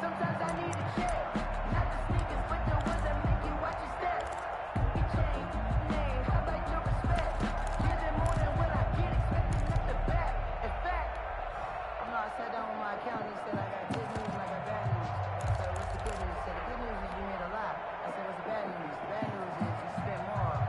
Sometimes I need a check. Not the sneakers, but the ones that make you watch your steps. Your chain, name, I like your respect. Give it more than what I get, expecting at the back. In fact, I sat down with my accountant. He said I got good news and I got bad news. I said, what's the good news? He said, the good news is you made a lot. I said, what's the bad news? The bad news is you spent more.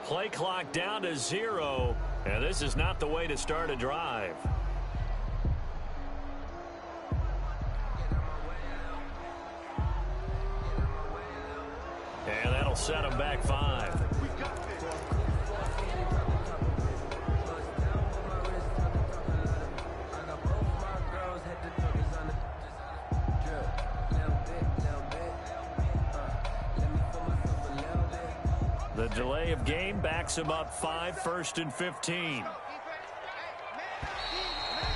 Play clock down to 0, and this is not the way to start a drive. And that'll set them back 5. The delay of game backs him up 5, 1st and 15.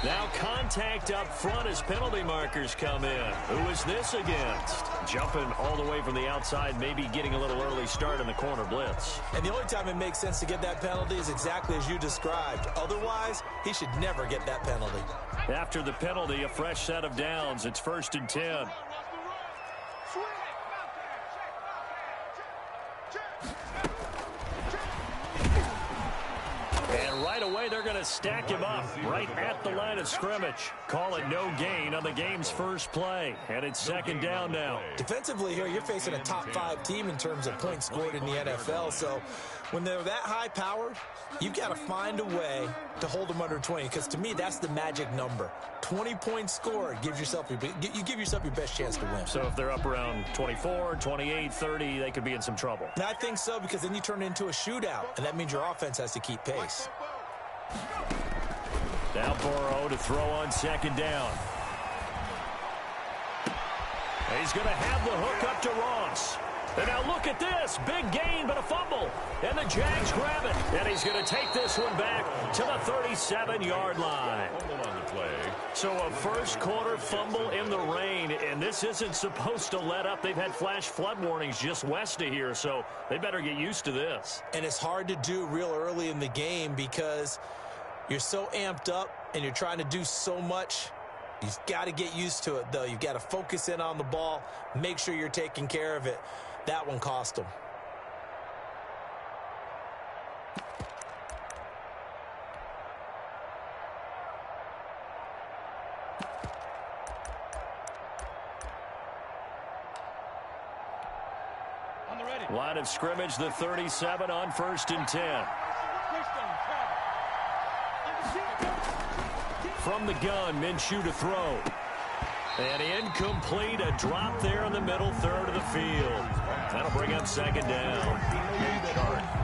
Now contact up front as penalty markers come in. Who is this against? Jumping all the way from the outside, maybe getting a little early start in the corner blitz. And the only time it makes sense to get that penalty is exactly as you described. Otherwise, he should never get that penalty. After the penalty, a fresh set of downs. It's 1st and 10. And right away, they're going to stack him up right at the line of scrimmage. Call it no gain on the game's first play. And it's 2nd down now. Defensively here, you're facing a top 5 team in terms of points scored in the NFL. So when they're that high-powered, you've got to find a way to hold them under 20. Because to me, that's the magic number. 20 points scored, you give yourself your best chance to win. So if they're up around 24, 28, 30, they could be in some trouble. And I think so, because then you turn it into a shootout, and that means your offense has to keep pace. Now Burrow to throw on 2nd down. He's going to have the hook up to Ross. And now look at this. Big gain, but a fumble. And the Jags grab it. And he's going to take this one back to the 37-yard line. So a first quarter fumble in the rain. And this isn't supposed to let up. They've had flash flood warnings just west of here. So they better get used to this. And it's hard to do real early in the game because you're so amped up and you're trying to do so much. You've got to get used to it, though. You've got to focus in on the ball, make sure you're taking care of it. That one cost them. Line of scrimmage, the 37 on 1st and 10. From the gun, Minshew to throw. And incomplete, a drop there in the middle third of the field. That'll bring up 2nd down.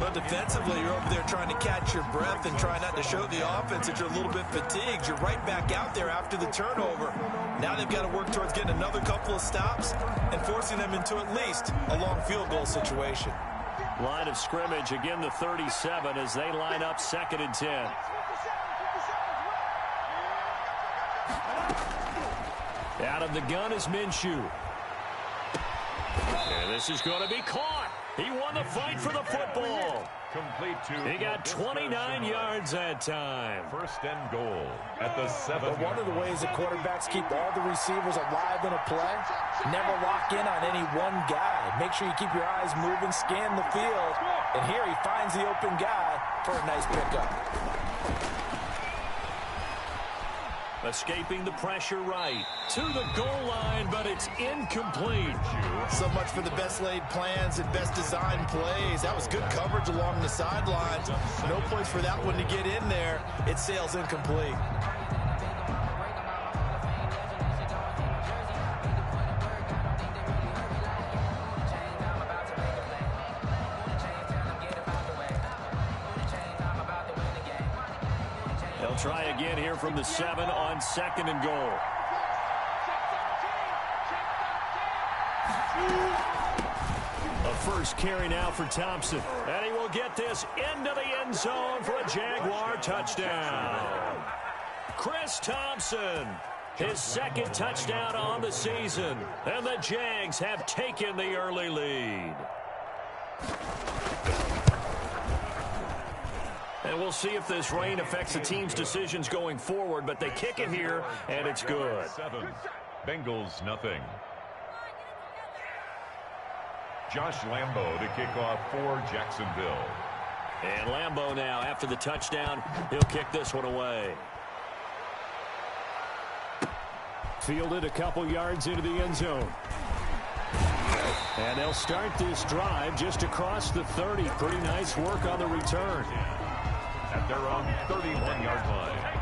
But defensively, you're over there trying to catch your breath and try not to show the offense that you're a little bit fatigued. You're right back out there after the turnover. Now they've got to work towards getting another couple of stops and forcing them into at least a long field goal situation. Line of scrimmage, again the 37 as they line up 2nd and 10. Out of the gun is Minshew. And this is going to be caught. He won the fight for the football. Complete to he got 29 yards that time. 1st and goal at the 7. But one of the ways that quarterbacks keep all the receivers alive in a play, never lock in on any one guy. Make sure you keep your eyes moving, scan the field. And here he finds the open guy for a nice pickup. Escaping the pressure right to the goal line, but it's incomplete. So much for the best laid plans and best designed plays. That was good coverage along the sidelines. No place for that one to get in there. It sails incomplete. They'll try again here from the 7 on 2nd and goal. A first carry now for Thompson. And he will get this into the end zone for a Jaguar touchdown. Chris Thompson, his second touchdown on the season. And the Jags have taken the early lead. And we'll see if this rain affects the team's decisions going forward, but they kick it here, and it's good. 7, Bengals nothing. Josh Lambo to kick off for Jacksonville. And Lambo now, after the touchdown, he'll kick this one away. Fielded a couple yards into the end zone. And they'll start this drive just across the 30. Pretty nice work on the return. At their own 31-yard line.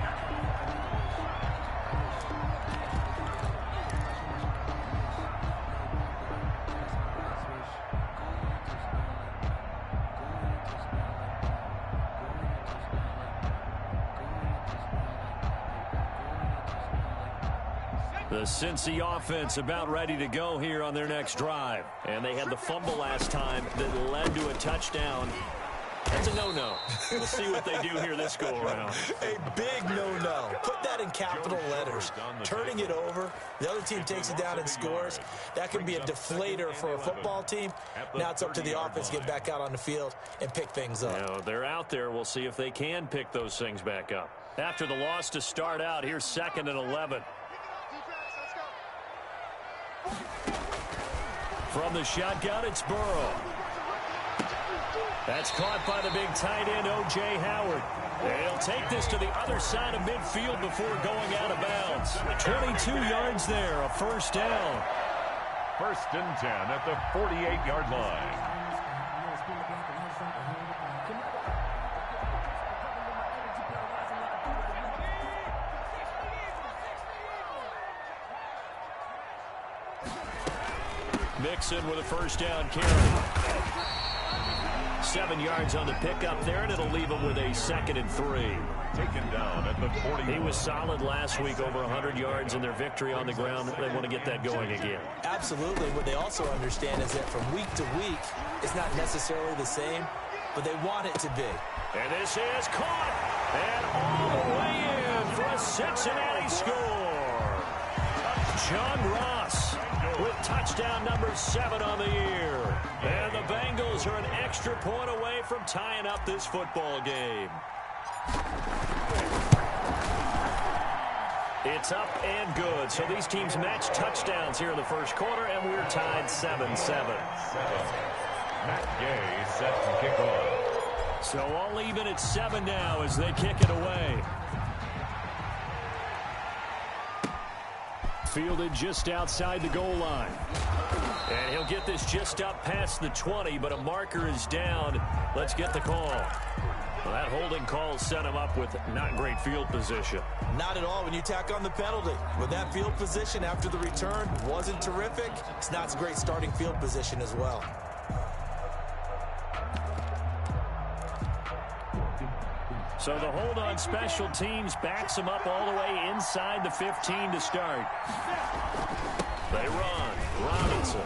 The Cincy offense about ready to go here on their next drive. And they had the fumble last time that led to a touchdown. That's a no-no. We'll see what they do here this go-around. A big no-no. Put that in capital letters. Turning it over, the other team takes it down and scores. That can be a deflator for a football team. Now it's up to the offense to get back out on the field and pick things up. You know, they're out there. We'll see if they can pick those things back up. After the loss to start out, here's 2nd and 11. From the shotgun, it's Burrow. That's caught by the big tight end, O.J. Howard. They'll take this to the other side of midfield before going out of bounds. 22 yards there, a first down. 1st and 10 at the 48-yard line. Mixon with a first down carry. 7 yards on the pickup there, and it'll leave him with a 2nd and 3. Taken down at the 40. He was solid last week, over 100 yards in their victory on the ground. They want to get that going again. Absolutely. What they also understand is that from week to week, it's not necessarily the same, but they want it to be. And this is caught, and all the way in for a Cincinnati score. John Ross with touchdown number 7 on the year. And the Bengals are an extra point away from tying up this football game. It's up and good. So these teams match touchdowns here in the first quarter, and we're tied 7-7. Matt Gay set to kick off. So all even at 7 now as they kick it away. Fielded just outside the goal line. And he'll get this just up past the 20, but a marker is down. Let's get the call. Well, that holding call set him up with not great field position. Not at all when you tack on the penalty. With that field position after the return wasn't terrific, it's not a great starting field position as well. So the hold on special teams backs him up all the way inside the 15 to start. They run. Robinson.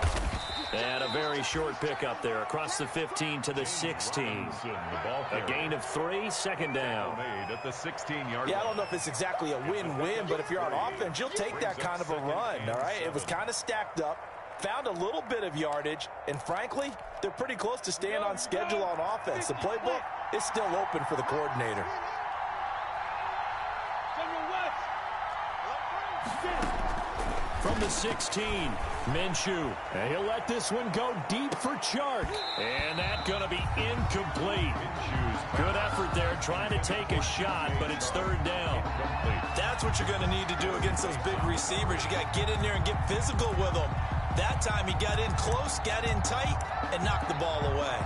And a very short pickup there across the 15 to the 16. A gain of 3, 2nd down. At the 16-yard Yeah, I don't know if it's exactly a win-win, but if you're on offense, you'll take that kind of a run, all right? It was kind of stacked up, found a little bit of yardage, and frankly, they're pretty close to staying on schedule on offense. The playbook is still open for the coordinator. From the 16, Minshew. And he'll let this one go deep for Chark. And that's going to be incomplete. Good effort there trying to take a shot, but it's 3rd down. That's what you're going to need to do against those big receivers. You got to get in there and get physical with them. That time he got in close, got in tight, and knocked the ball away.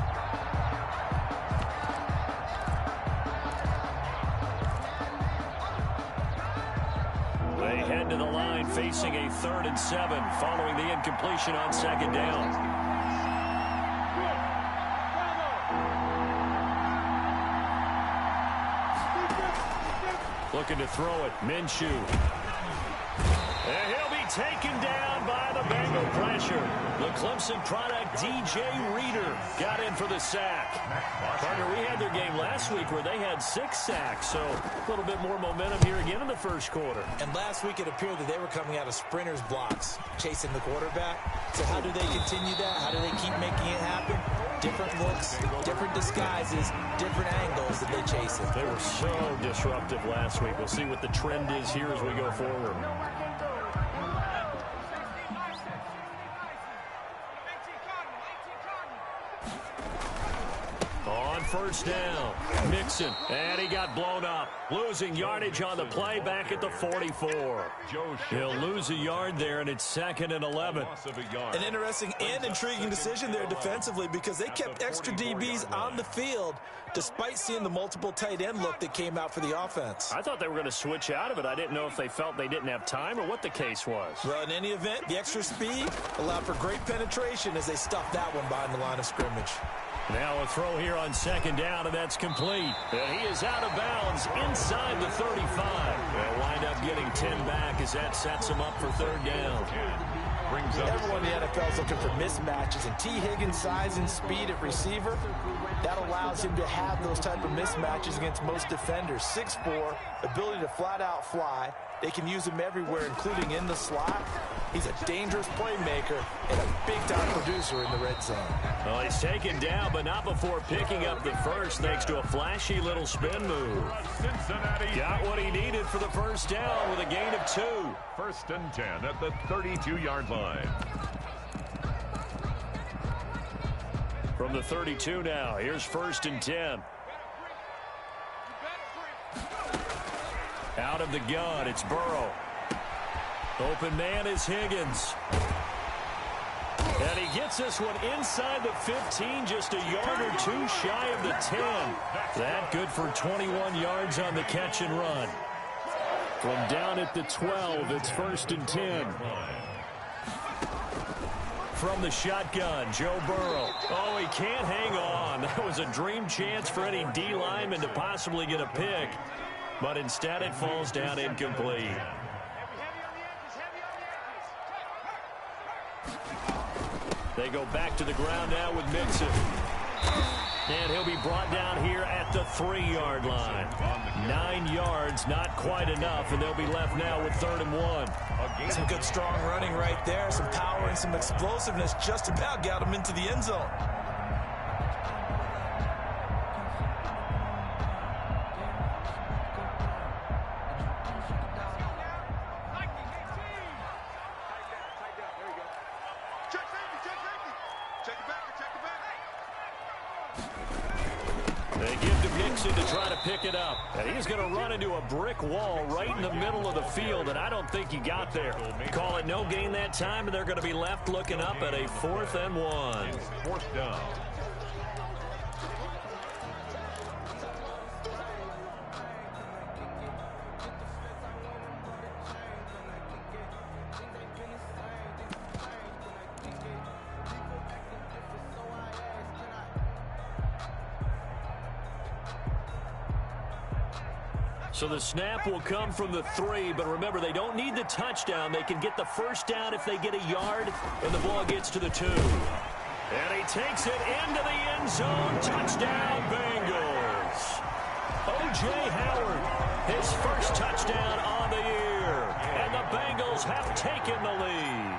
They head to the line facing a 3rd and 7 following the incompletion on 2nd down. Looking to throw it, Minshew. And he'll be taken down by the of Bengal pressure. The Clemson product, DJ Reader, got in for the sack. Partner, we had their game last week where they had 6 sacks, so a little bit more momentum here again in the first quarter. And last week it appeared that they were coming out of sprinters blocks, chasing the quarterback. So how do they continue that? How do they keep making it happen? Different looks, different disguises, different angles that they chase it. They were so disruptive last week. We'll see what the trend is here as we go forward. On first down, Mixon, and he got blown up. Losing yardage on the play back at the 44. He'll lose a yard there, and it's 2nd and 11. An interesting and intriguing decision there defensively because they kept extra DBs on the field despite seeing the multiple tight end look that came out for the offense. I thought they were going to switch out of it. I didn't know if they felt they didn't have time or what the case was. Well, in any event, the extra speed allowed for great penetration as they stuffed that one behind the line of scrimmage. Now a throw here on 2nd down, and that's complete. And he is out of bounds inside the 35. They'll wind up getting 10 back as that sets him up for 3rd down. Everyone in the NFL is looking for mismatches, and T. Higgins' size and speed at receiver, that allows him to have those type of mismatches against most defenders. 6'4", ability to flat-out fly. They can use him everywhere, including in the slot. He's a dangerous playmaker and a big-time producer in the red zone. Well, he's taken down, but not before picking up the first thanks to a flashy little spin move. Got what he needed for the first down with a gain of 2. 1st and 10 at the 32-yard line. From the 32 now, here's 1st and 10. Out of the gun, it's Burrow. Open man is Higgins. And he gets this one inside the 15, just a yard or 2 shy of the 10. That good for 21 yards on the catch and run. From down at the 12, it's 1st and 10. From the shotgun, Joe Burrow. Oh, he can't hang on. That was a dream chance for any D lineman to possibly get a pick. But instead it falls down incomplete. They go back to the ground now with Mixon. And he'll be brought down here at the 3-yard line. 9 yards, not quite enough, and they'll be left now with 3rd and 1. Some good strong running right there, some power and some explosiveness just about got him into the end zone. They give to Mixon to try to pick it up. And he's going to run into a brick wall right in the middle of the field, and I don't think he got there. Call it no gain that time, and they're going to be left looking up at a 4th and 1. 4th down. So the snap will come from the 3, but remember, they don't need the touchdown. They can get the first down if they get a yard, and the ball gets to the 2. And he takes it into the end zone. Touchdown, Bengals. O.J. Howard, his first touchdown on the year. And the Bengals have taken the lead.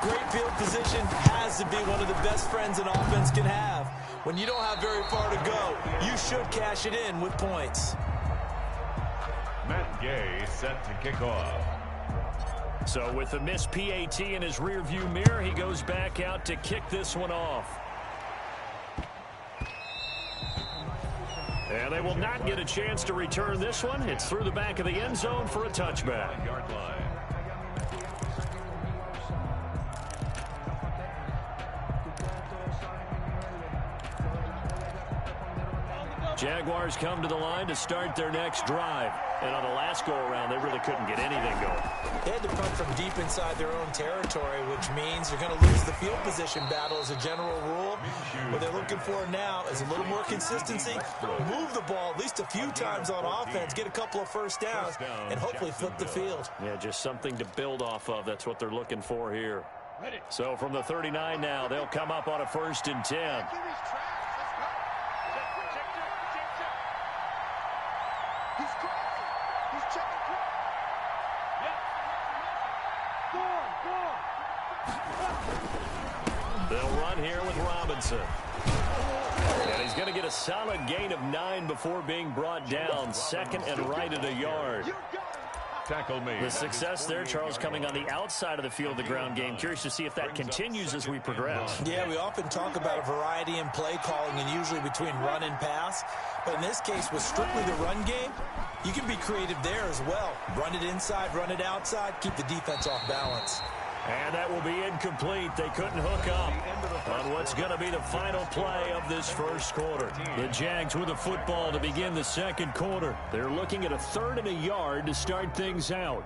Great field position has to be one of the best friends an offense can have. When you don't have very far to go, you should cash it in with points. Matt Gay set to kick off. So with a missed PAT in his rearview mirror, he goes back out to kick this one off. And they will not get a chance to return this one. It's through the back of the end zone for a touchback. Yard line. Jaguars come to the line to start their next drive. And on the last go-around, they really couldn't get anything going. They had to punt from deep inside their own territory, which means you're going to lose the field position battle as a general rule. What they're looking for now is a little more consistency, move the ball at least a few times on offense, get a couple of first downs, and hopefully flip the field. Yeah, just something to build off of. That's what they're looking for here. So from the 39 now, they'll come up on a 1st and 10. They'll run here with Robinson. And he's going to get a solid gain of 9 before being brought down. Second and right at a yard. Tackle made. The success there, Charles, coming on the outside of the field, the ground game. Curious to see if that continues as we progress. Yeah, we often talk about a variety in play calling and usually between run and pass. But in this case, with strictly the run game, you can be creative there as well. Run it inside, run it outside, keep the defense off balance. And that will be incomplete. They couldn't hook up on what's going to be the final play of this first quarter. The Jags with the football to begin the second quarter. They're looking at a 3rd and a yard to start things out.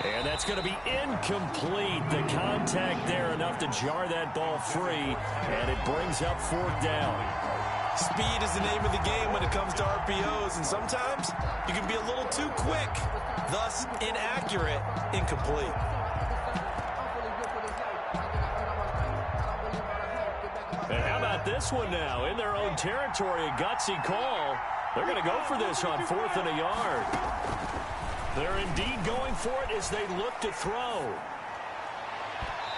And that's going to be incomplete. The contact there enough to jar that ball free, and it brings up 4th down. Speed is the name of the game when it comes to RPOs, and sometimes you can be a little too quick, thus inaccurate, incomplete. And how about this one now? In their own territory, a gutsy call. They're going to go for this on 4th and a yard. They're indeed going for it as they look to throw.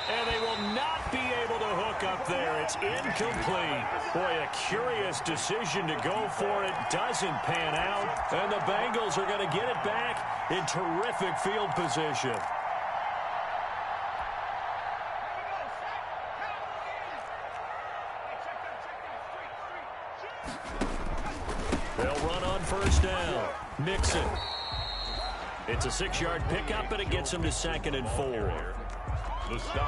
And they will not be able to hook up there. It's incomplete. Boy, a curious decision to go for it. Doesn't pan out. And the Bengals are going to get it back in terrific field position. They'll run on 1st down. Mixon. It's a 6-yard pickup, and it gets him to 2nd and 4.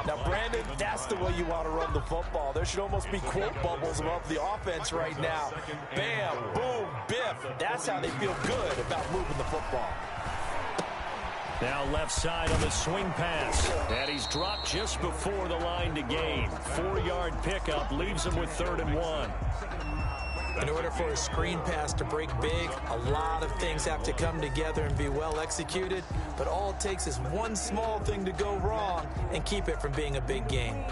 Now, Brandon, that's the way you want to run the football. There should almost be quote bubbles above the offense right now. Bam, boom, biff. That's how they feel good about moving the football. Now left side on the swing pass. And he's dropped just before the line to gain. 4-yard pickup leaves him with 3rd and 1. In order for a screen pass to break big, a lot of things have to come together and be well executed. But all it takes is one small thing to go wrong and keep it from being a big game.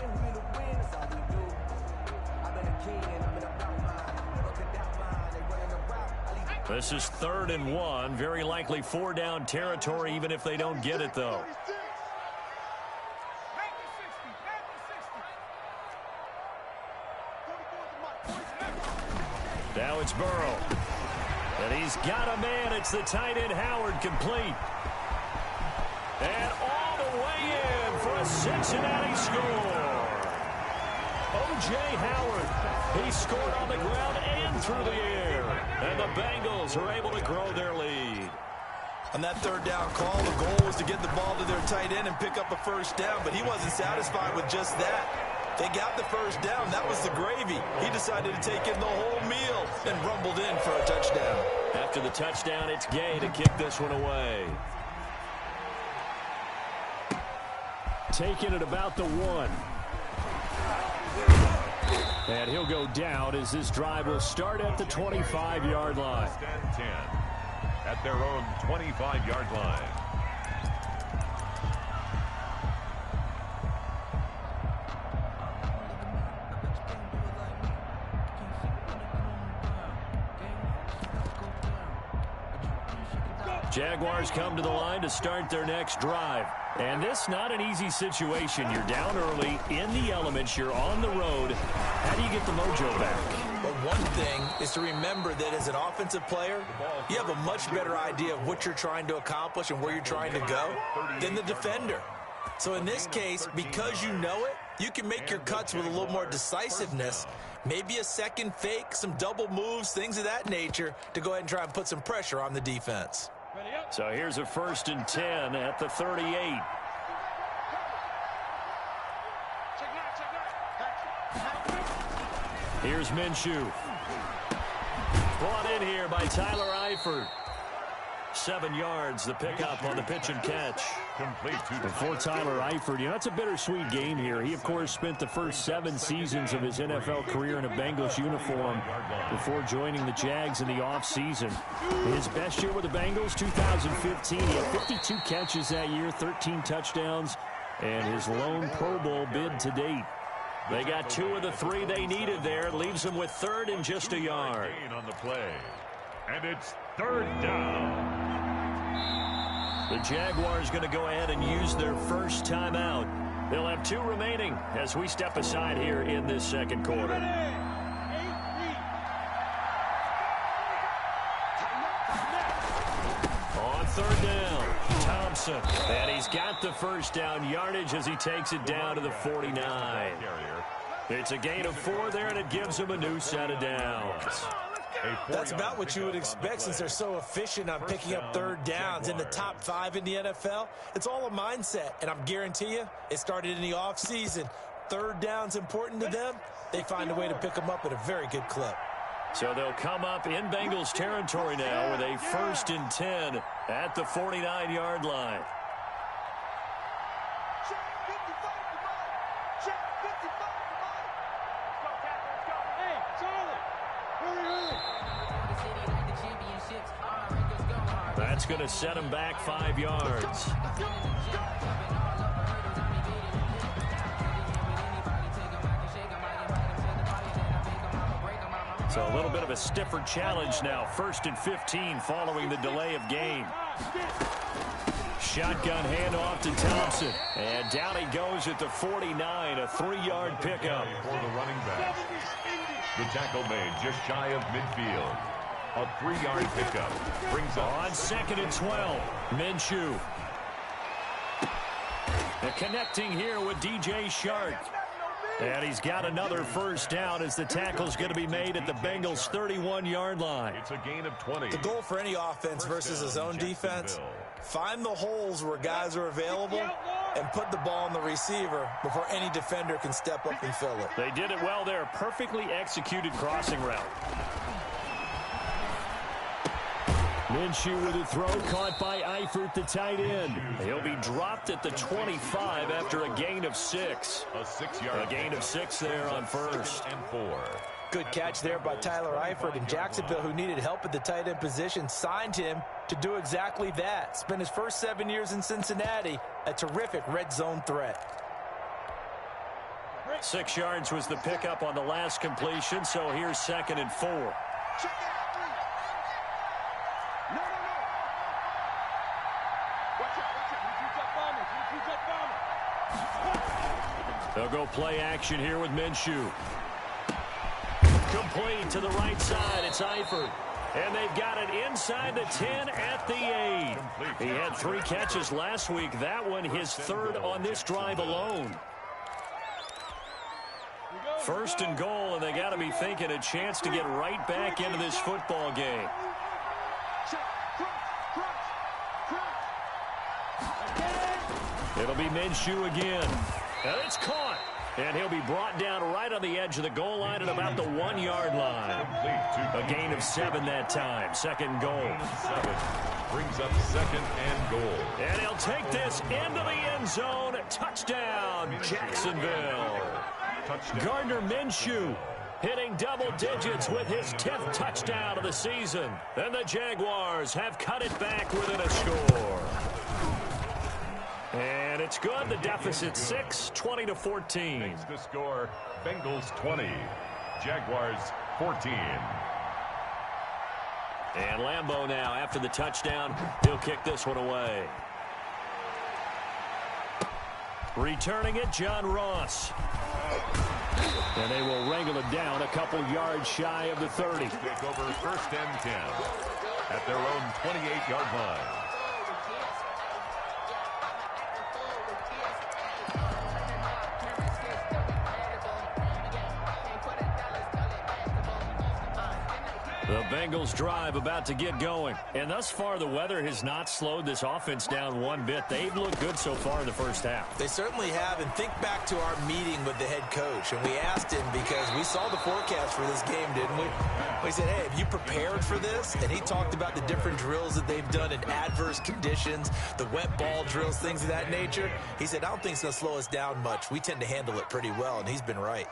This is 3rd and 1. Very likely 4-down territory, even if they don't get it, though. Now it's Burrow. And he's got a man. It's the tight end Howard, complete. And all the way in for a Cincinnati score. O.J. Howard. He scored on the ground and through the air. And the Bengals are able to grow their lead. On that 3rd down call, the goal was to get the ball to their tight end and pick up a 1st down, but he wasn't satisfied with just that. They got the 1st down. That was the gravy. He decided to take in the whole meal and rumbled in for a touchdown. After the touchdown, it's Gay to kick this one away. Taking it about the 1. And he'll go down as this drive will start at the 25-yard line. 10 at their own 25-yard line. Jaguars come to the line to start their next drive. And this not an easy situation. You're down early, in the elements, you're on the road. How do you get the mojo back? Well, one thing is to remember that as an offensive player, you have a much better idea of what you're trying to accomplish and where you're trying to go than the defender. So in this case, because you know it, you can make your cuts with a little more decisiveness, maybe a second fake, some double moves, things of that nature, to go ahead and try and put some pressure on the defense. So here's a 1st and 10 at the 38. Here's Minshew. Brought in here by Tyler Eifert. 7 yards, the pickup on the pitch and catch. Complete for Tyler Eifert, that's a bittersweet game here. He, of course, spent the first 7 seasons of his NFL career in a Bengals uniform before joining the Jags in the offseason. His best year with the Bengals, 2015. He had 52 catches that year, 13 touchdowns, and his lone Pro Bowl bid to date. They got 2 of the 3 they needed there. Leaves them with 3rd and just a yard. On the play. And it's 3rd down. The Jaguars going to go ahead and use their first timeout. They'll have 2 remaining as we step aside here in this second quarter. On 3rd down, Thompson. And he's got the first down yardage as he takes it down to the 49. It's a gain of 4 there, and it gives him a new set of downs. That's about what you would expect since they're so efficient on picking up 3rd downs in the top 5 in the NFL. It's all a mindset, and I'm guarantee you it started in the offseason. 3rd down's important to them. They find a way to pick them up at a very good clip. So they'll come up in Bengals territory now with a 1st and 10 at the 49-yard line. That's going to set him back 5 yards. So a little bit of a stiffer challenge now. 1st and 15 following the delay of game. Shotgun handoff to Thompson. And down he goes at the 49, a 3-yard pickup. For the running back. The tackle made just shy of midfield. A 3-yard pickup brings up on 2nd and 12. Minshew. And connecting here with DJ Shark. And he's got another first down as the tackle's going to be made at the Bengals' 31-yard line. It's a gain of 20. The goal for any offense versus his own defense, find the holes where guys are available and put the ball on the receiver before any defender can step up and fill it. They did it well there. Perfectly executed crossing route. Minshew with a throw caught by Eifert, the tight end. He'll be dropped at the 25 after a gain of 6. A 6-yard gain of 6 there on 1st and 4. Good catch there by Tyler Eifert, and Jacksonville, who needed help at the tight end position, signed him to do exactly that. Spent his first 7 years in Cincinnati, a terrific red zone threat. 6 yards was the pickup on the last completion, so here's 2nd and 4. They'll go play action here with Minshew. Complete to the right side. It's Eifert. And they've got it inside the 10 at the 8. He had 3 catches last week. That one his 3rd on this drive alone. 1st and goal, and they got to be thinking a chance to get right back into this football game. It'll be Minshew again. And it's caught. And he'll be brought down right on the edge of the goal line at about the 1-yard line. A gain of 7 that time. 2nd goal. 7 brings up 2nd and goal. And he'll take this into the end zone. Touchdown, Jacksonville. Gardner Minshew hitting double digits with his 10th touchdown of the season. And the Jaguars have cut it back within a score. And it's good. The deficit 6, 20-14. Makes the score Bengals 20, Jaguars 14. And Lambeau now, after the touchdown, he'll kick this one away. Returning it, John Ross. And they will wrangle it down a couple yards shy of the 30. Take over 1st and 10 at their own 28-yard line. The Bengals drive about to get going. And thus far, the weather has not slowed this offense down one bit. They've looked good so far in the first half. They certainly have. And think back to our meeting with the head coach. And we asked him because we saw the forecast for this game, didn't we? We said, hey, have you prepared for this? And he talked about the different drills that they've done in adverse conditions, the wet ball drills, things of that nature. He said, I don't think it's going to slow us down much. We tend to handle it pretty well. And he's been right.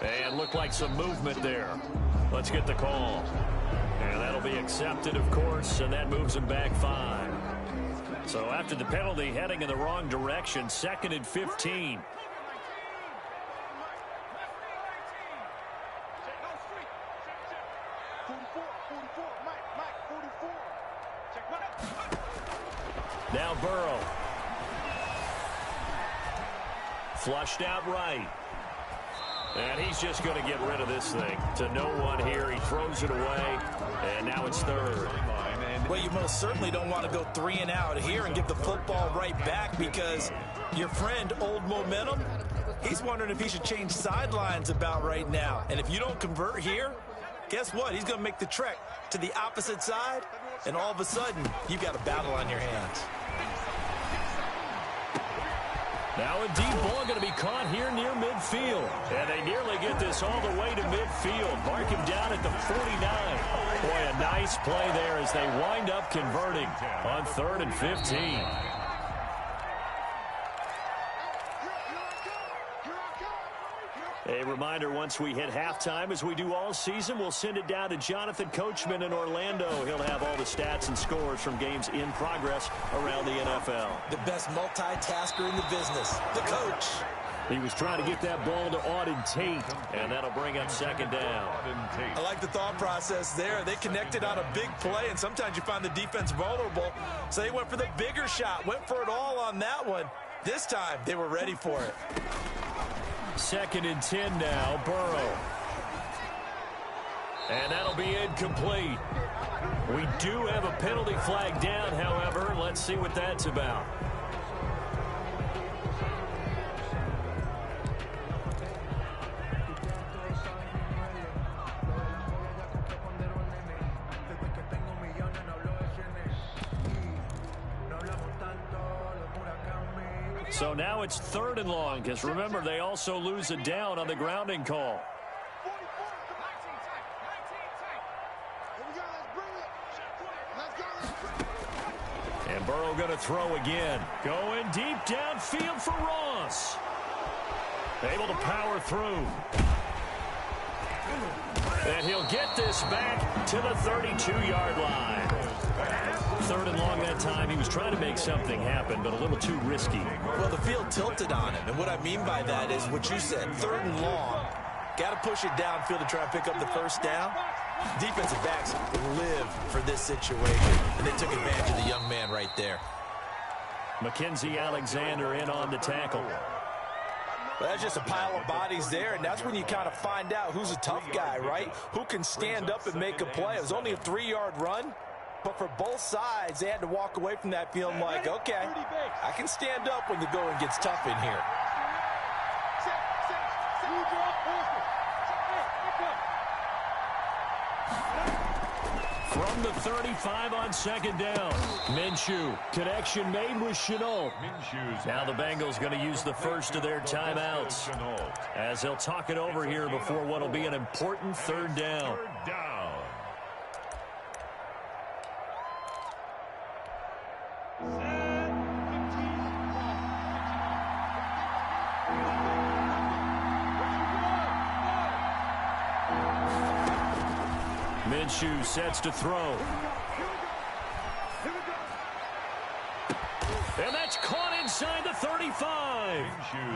And looked like some movement there. Let's get the call. And that'll be accepted, of course, and that moves them back 5. So after the penalty, heading in the wrong direction, 2nd and 15. Now Burrow. Flushed out right. And he's just going to get rid of this thing. To no one here. He throws it away. And now it's 3rd. Well, you most certainly don't want to go 3 and out here and give the football right back because your friend, Old Momentum, he's wondering if he should change sidelines about right now. And if you don't convert here, guess what? He's going to make the trek to the opposite side. And all of a sudden, you've got a battle on your hands. Now a deep ball going to be caught here near midfield. And they nearly get this all the way to midfield. Mark him down at the 49. Boy, a nice play there as they wind up converting on 3rd and 15. A reminder, once we hit halftime, as we do all season, we'll send it down to Jonathan Coachman in Orlando. He'll have all the stats and scores from games in progress around the NFL. The best multitasker in the business, the coach. He was trying to get that ball to Auden Tate, and that'll bring up 2nd down. I like the thought process there. They connected on a big play, and sometimes you find the defense vulnerable. So they went for the bigger shot, went for it all on that one. This time, they were ready for it. 2nd and 10 now, Burrow. And that'll be incomplete. We do have a penalty flag down, however. Let's see what that's about. So now it's 3rd and long, because remember, they also lose a down on the grounding call. And Burrow going to throw again. Going deep downfield for Ross. Able to power through. And he'll get this back to the 32-yard line. 3rd and long that time. He was trying to make something happen, but a little too risky. Well, the field tilted on him, and what I mean by that is what you said, 3rd and long. Got to push it downfield to try and pick up the 1st down. Defensive backs live for this situation, and they took advantage of the young man right there. Mackenzie Alexander in on the tackle. Well, that's just a pile of bodies there, and that's when you kind of find out who's a tough guy, right? Who can stand up and make a play. It was only a 3-yard run, but for both sides, they had to walk away from that feeling like, okay, I can stand up when the going gets tough in here. From the 35 on 2nd down. Minshew. Connection made with Chenault. Now the Bengals going to use the first of their timeouts as they'll talk it over here before what will be an important 3rd down. Minshew sets to throw. And that's caught inside the 35.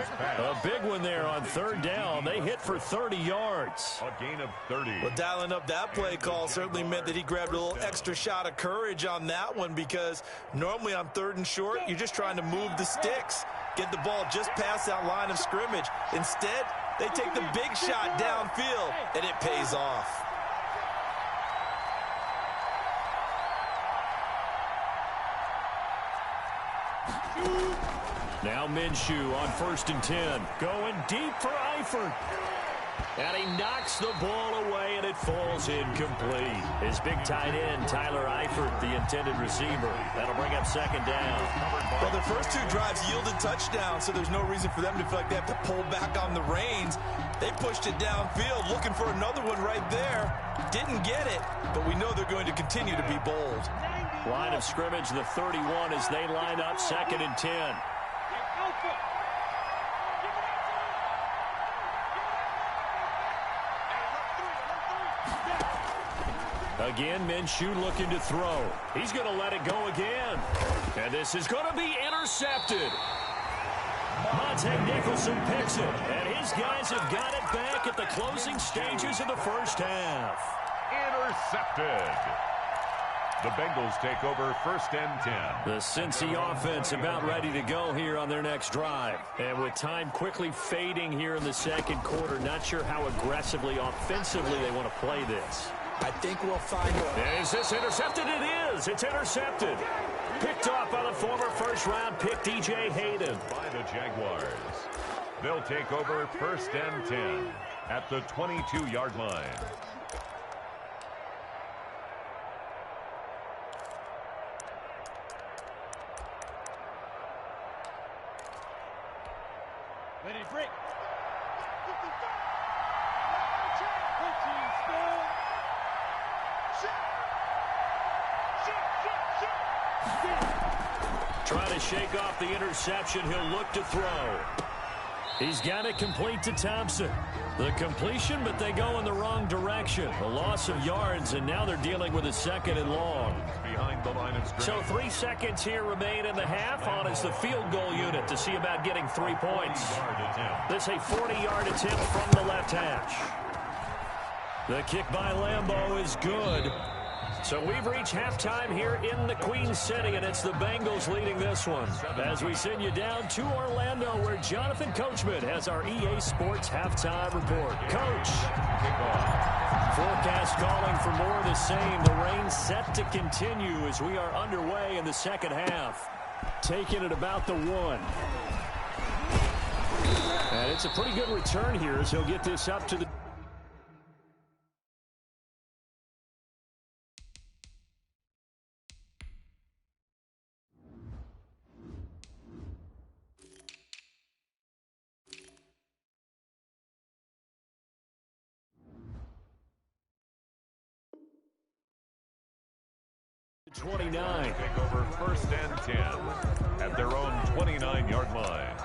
Browns pass. A big one there on third down. They hit for 30 yards. A gain of 30. Well, dialing up that play call certainly meant that he grabbed a little extra shot of courage on that one, because normally on third and short, you're just trying to move the sticks, get the ball just past that line of scrimmage. Instead, they take the big shot downfield, and it pays off. Now Minshew on 1st and 10. Going deep for Eifert. And he knocks the ball away, and it falls incomplete. His big tight end, Tyler Eifert, the intended receiver. That'll bring up 2nd down. Well, their first 2 drives yielded touchdowns, so there's no reason for them to feel like they have to pull back on the reins. They pushed it downfield, looking for another one right there. Didn't get it, but we know they're going to continue to be bold. Line of scrimmage, the 31, as they line up 2nd and 10. Again, Minshew looking to throw. He's going to let it go again. And this is going to be intercepted. Monte Nicholson picks it, and his guys have got it back at the closing stages of the first half. Intercepted. The Bengals take over 1st and 10. The Cincy offense about ready to go here on their next drive. And with time quickly fading here in the 2nd quarter, not sure how aggressively, offensively they want to play this. I think we'll find out. Is this intercepted? It is. It's intercepted. Picked off by the former first-round pick, DJ Hayden. By the Jaguars. They'll take over 1st and 10 at the 22-yard line. Ready, break. Trying to shake off the interception. He'll look to throw. He's got it complete to Thompson. The completion, but they go in the wrong direction. A loss of yards, and now they're dealing with a 2nd and long. Behind the line of scrimmage. So 3 seconds here remain in the half. On is the field goal unit to see about getting 3 points. This a 40-yard attempt from the left hash. The kick by Lambeau is good. So we've reached halftime here in the Queen City, and it's the Bengals leading this one. As we send you down to Orlando, where Jonathan Coachman has our EA Sports halftime report. Coach. Forecast calling for more of the same. The rain set to continue as we are underway in the 2nd half. Taking it about the 1. And it's a pretty good return here as he'll get this up to the... .29. Take over 1st and 10 at their own 29-yard line.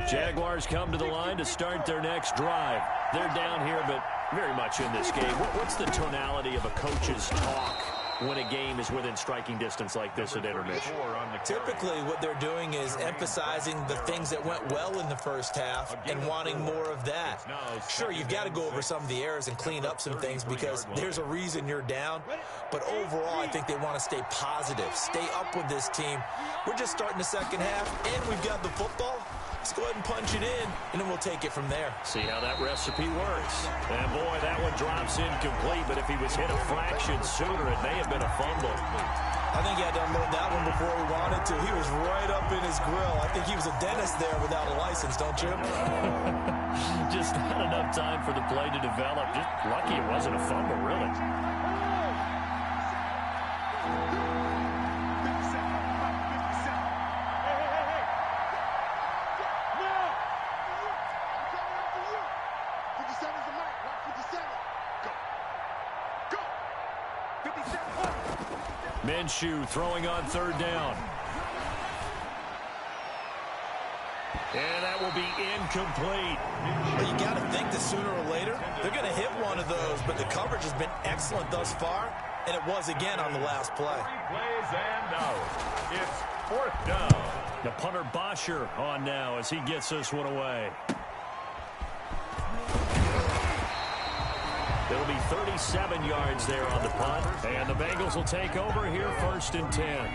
Jaguars come to the line to start their next drive. They're down here, but very much in this game. What's the tonality of a coach's talk when a game is within striking distance like this at intermission? Typically, what they're doing is emphasizing the things that went well in the first half and wanting more of that. Sure, you've got to go over some of the errors and clean up some things because there's a reason you're down. But overall, I think they want to stay positive, stay up with this team. We're just starting the 2nd half, and we've got the football. Let's go ahead and punch it in, and then we'll take it from there. See how that recipe works. And, boy, that one drops incomplete, but if he was hit a fraction sooner, it may have been a fumble. I think he had to unload that one before he wanted to. He was right up in his grill. I think he was a dentist there without a license, don't you? Just not enough time for the play to develop. Just lucky it wasn't a fumble, really. Minshew throwing on 3rd down. And that will be incomplete. Well, you got to think that sooner or later they're going to hit one of those, but the coverage has been excellent thus far. And it was again on the last play. 3 plays and out. It's 4th down. The punter Bosher on now as he gets this one away. It'll be 37 yards there on the punt. And the Bengals will take over here 1st and 10.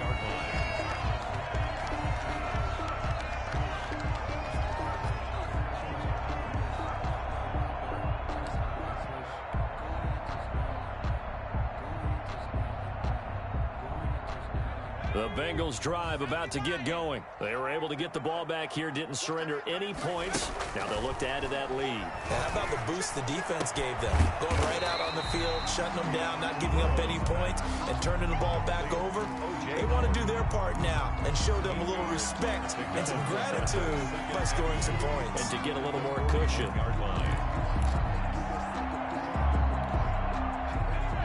The Bengals drive about to get going. They were able to get the ball back here, didn't surrender any points. Now they'll look to add to that lead. How about the boost the defense gave them? Going right out on the field, shutting them down, not giving up any points, and turning the ball back over. They want to do their part now and show them a little respect and some gratitude by scoring some points. And to get a little more cushion.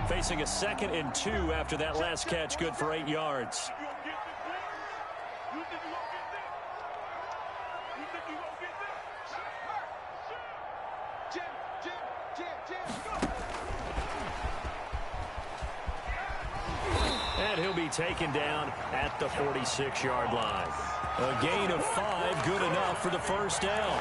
Facing a 2nd and 2 after that last catch, good for 8 yards. And he'll be taken down at the 46-yard line. A gain of 5, good enough for the 1st down.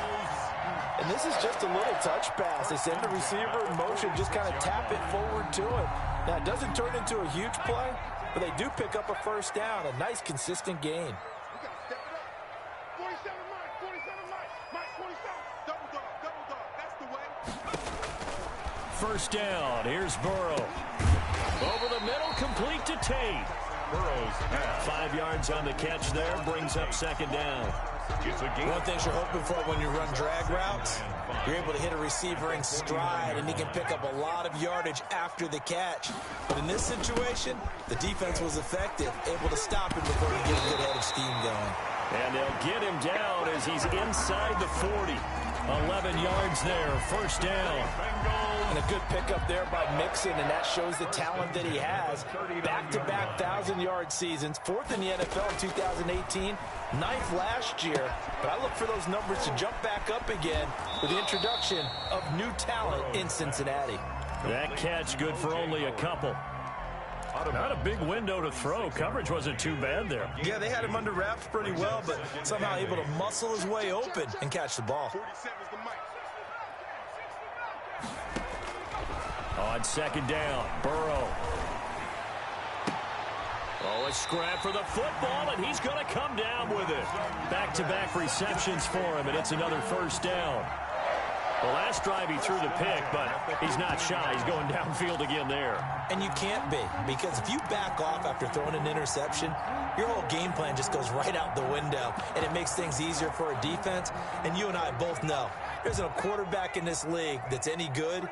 And this is just a little touch pass. They send the receiver in motion, just kind of tap it forward to it. Now, it doesn't turn into a huge play, but they do pick up a 1st down, a nice, consistent gain. 47 Mike, 47, double dog, that's the way. 1st down, here's Burrow. Over the middle, complete to Tate. Burrow's pass. 5 yards on the catch there, brings up 2nd down. It's a gain. One thing you're hoping for when you run drag routes, you're able to hit a receiver in stride, and he can pick up a lot of yardage after the catch. But in this situation, the defense was effective, able to stop him before he gets a good head of steam going. And they'll get him down as he's inside the 40. 11 yards there, 1st down. And a good pickup there by Mixon, and that shows the talent that he has. Back-to-back 1,000-yard seasons, 4th in the NFL in 2018, 9th last year. But I look for those numbers to jump back up again with the introduction of new talent in Cincinnati. That catch good for only a couple. Not a big window to throw. Coverage wasn't too bad there. Yeah, they had him under wraps pretty well, but somehow able to muscle his way open and catch the ball. 47's the Mike. On 2nd down, Burrow. Oh, a scrap for the football, and he's going to come down with it. Back-to-back receptions for him, and it's another 1st down. The last drive he threw the pick, but he's not shy. He's going downfield again there. And you can't be, because if you back off after throwing an interception, your whole game plan just goes right out the window, and it makes things easier for a defense. And you and I both know there's a quarterback in this league that's any good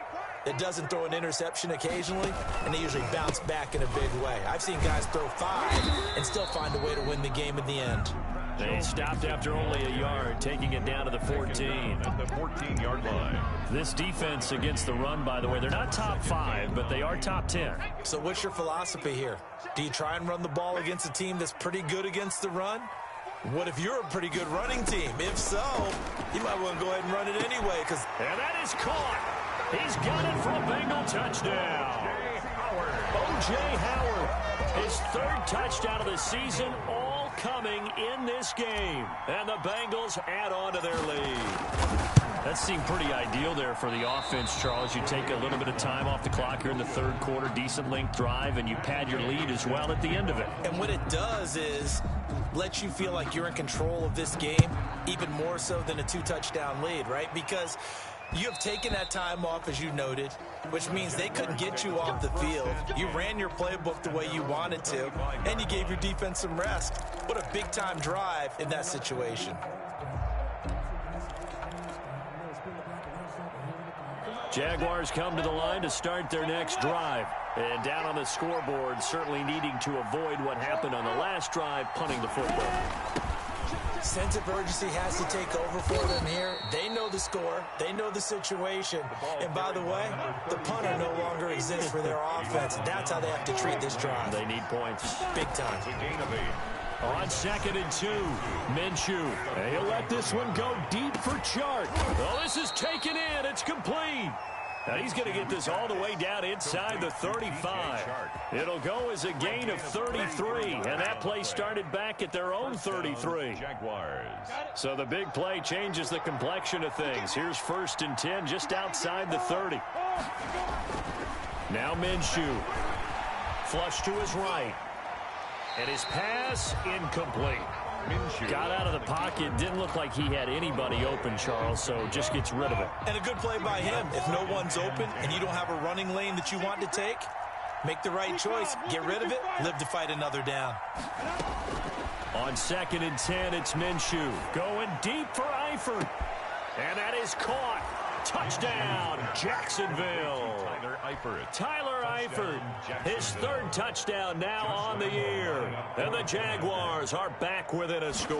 that doesn't throw an interception occasionally, and they usually bounce back in a big way. I've seen guys throw 5 and still find a way to win the game in the end. They stopped after only a yard, taking it down to the 14. At the 14-yard line. This defense against the run, by the way, they're not top 5, but they are top 10. So what's your philosophy here? Do you try and run the ball against a team that's pretty good against the run? What if you're a pretty good running team? If so, you might want to go ahead and run it anyway. And that is caught. He's got it for a Bengal touchdown. O.J. Howard, his 3rd touchdown of the season, all coming in this game. And the Bengals add on to their lead. That seemed pretty ideal there for the offense, Charles. You take a little bit of time off the clock here in the 3rd quarter, decent length drive, and you pad your lead as well at the end of it. And what it does is let you feel like you're in control of this game, even more so than a 2-touchdown lead, right? Because you have taken that time off, as you noted, which means they couldn't get you off the field. You ran your playbook the way you wanted to, and you gave your defense some rest. What a big-time drive in that situation. Jaguars come to the line to start their next drive. And down on the scoreboard, certainly needing to avoid what happened on the last drive, punting the football. Sense of urgency has to take over for them here. They know the score. They know the situation. And by the way, the punter no longer exists for their offense. That's how they have to treat this drive. They need points. Big time. On 2nd and 2, Minshew. He'll let this one go deep for Chart. Oh, this is taken in. It's complete. And he's going to get this all the way down inside the 35. It'll go as a gain of 33, and that play started back at their own 33. Jaguars. So the big play changes the complexion of things. Here's 1st and 10 just outside the 30. Now Minshew. Flush to his right. And his pass incomplete. Minshew got out of the pocket. Didn't look like he had anybody open, Charles, so just gets rid of it. And a good play by him. If no one's open and you don't have a running lane that you want to take, make the right choice. Get rid of it. Live to fight another down. On 2nd and 10, it's Minshew. Going deep for Eifert. And that is caught. Touchdown, Jacksonville. Tyler Eifert, his 3rd touchdown now on the year. And the Jaguars are back within a score.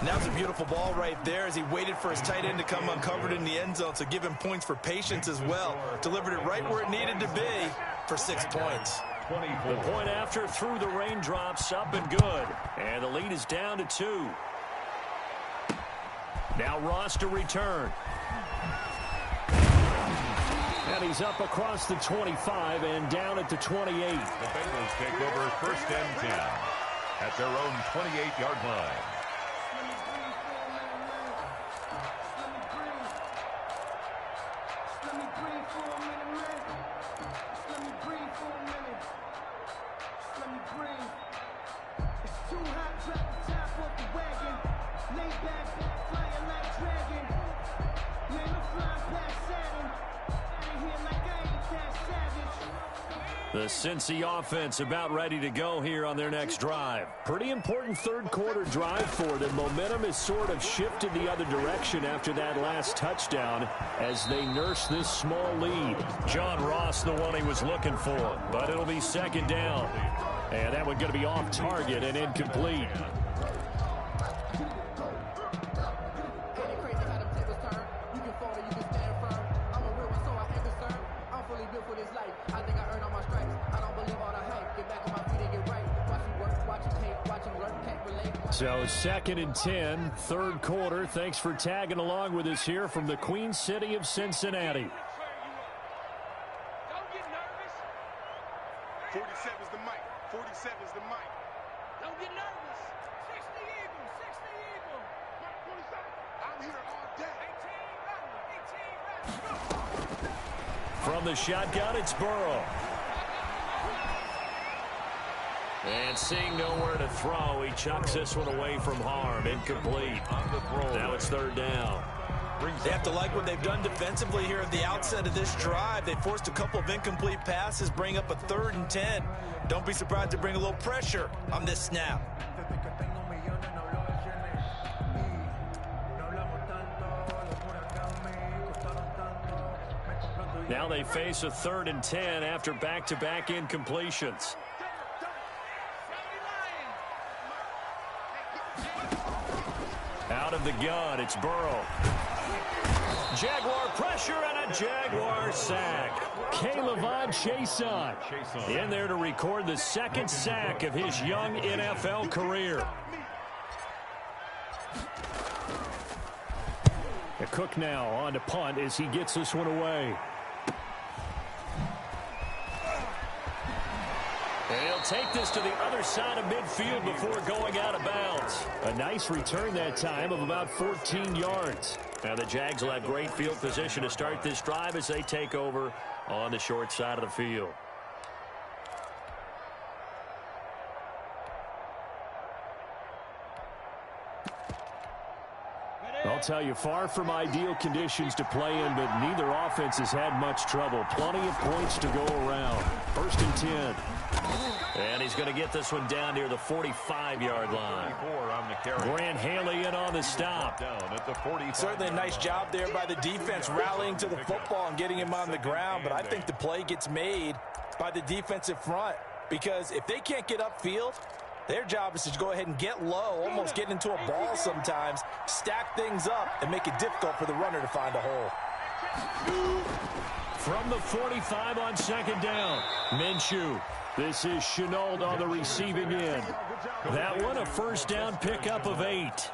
That was a beautiful ball right there as he waited for his tight end to come uncovered in the end zone, so give him points for patience as well. Delivered it right where it needed to be for 6 points. The point after through the raindrops, up and good. And the lead is down to 2. Now Ross to return. And he's up across the 25 and down at the 28. The Bengals take over 1st and 10 at their own 28-yard line. The Cincy offense about ready to go here on their next drive. Pretty important 3rd quarter drive for them. Momentum has sort of shifted the other direction after that last touchdown as they nurse this small lead. John Ross, the one he was looking for, but it'll be 2nd down. And that one going to be off target and incomplete. So 2nd and 10, 3rd quarter. Thanks for tagging along with us here from the Queen City of Cincinnati. Don't get nervous. 47's the mic. 47's the mic. Don't get nervous. 60 Eagle. 60 Eagle. Mike 47. I'm here all day. 18 go. From the shotgun, it's Burrow. And seeing nowhere to throw, he chucks this one away from harm. Incomplete. Now it's 3rd down. They have to like what they've done defensively here at the outset of this drive. They forced a couple of incomplete passes, bring up a 3rd and 10. Don't be surprised to bring a little pressure on this snap. Now they face a 3rd and 10 after back-to-back incompletions. Out of the gun, it's Burrow. Jaguar pressure and a Jaguar sack. K'Lavon Chaisson in there to record the 2nd sack of his young NFL career. A Cook now on to punt as he gets this one away. And he'll take this to the other side of midfield before going out of bounds. A nice return that time of about 14 yards. Now the Jags will have great field position to start this drive as they take over on the short side of the field. I'll tell you, far from ideal conditions to play in, but neither offense has had much trouble. Plenty of points to go around. 1st and 10. And he's going to get this one down near the 45-yard line. Grant Haley in on the stop. Certainly a nice job there by the defense rallying to the football and getting him on the ground, but I think the play gets made by the defensive front because if they can't get upfield, their job is to go ahead and get low, almost get into a ball sometimes, stack things up, and make it difficult for the runner to find a hole. From the 45 on 2nd down, Minshew. This is Shenault on the receiving end. That one a 1st down pickup of 8.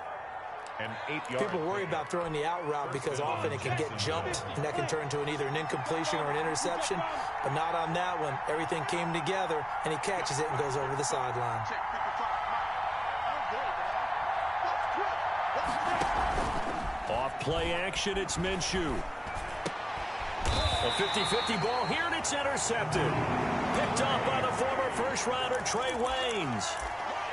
An 8-yard People worry about throwing the out route because often it can get jumped, and that can turn into either an incompletion or an interception, but not on that one. Everything came together, and he catches it and goes over the sideline. Off play action, it's Minshew. A 50-50 ball here, and it's intercepted. Picked up by the former first-rounder Trey Waynes.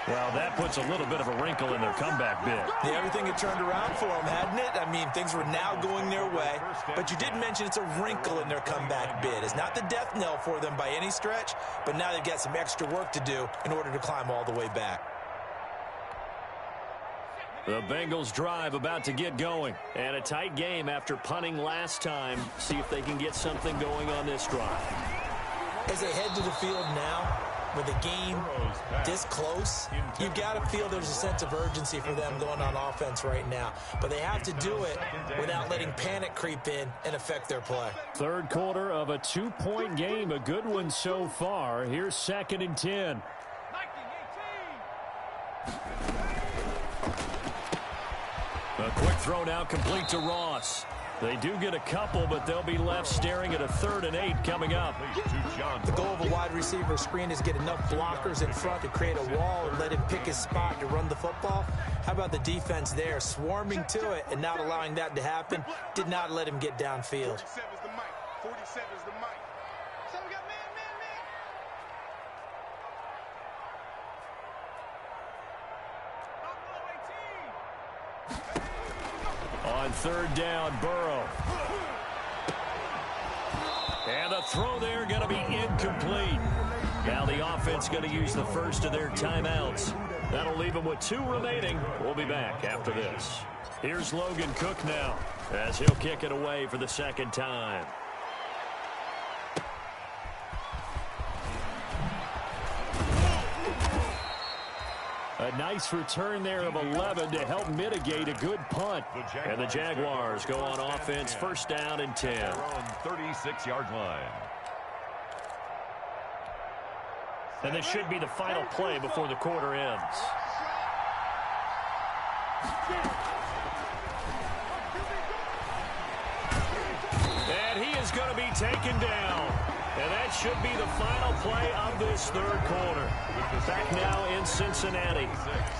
Well, that puts a little bit of a wrinkle in their comeback bid. Yeah, everything had turned around for them, hadn't it? I mean, things were now going their way. But you did mention it's a wrinkle in their comeback bid. It's not the death knell for them by any stretch, but now they've got some extra work to do in order to climb all the way back. The Bengals drive about to get going. And a tight game after punting last time. See if they can get something going on this drive. As they head to the field now, with a game this close, you've got to feel there's a sense of urgency for them going on offense right now. But they have to do it without letting panic creep in and affect their play. Third quarter of a 2-point game. A good one so far. Here's 2nd and 10. A quick throw now complete to Ross. They do get a couple, but they'll be left staring at a 3rd and 8 coming up. The goal of a wide receiver screen is get enough blockers in front to create a wall and let him pick his spot to run the football. How about the defense there, swarming to it and not allowing that to happen? Did not let him get downfield. 47 is the mic. 47 is the mic. So we got man. On 3rd down, Burrow. And the throw there going to be incomplete. Now the offense going to use the first of their timeouts. That'll leave them with 2 remaining. We'll be back after this. Here's Logan Cook now as he'll kick it away for the 2nd time. A nice return there of 11 to help mitigate a good punt. And the Jaguars go on offense, 1st down and 10. Their own 36-yard line. And this should be the final play before the quarter ends. And he is going to be taken down. And that should be the final play of this 3rd quarter. Back now in Cincinnati.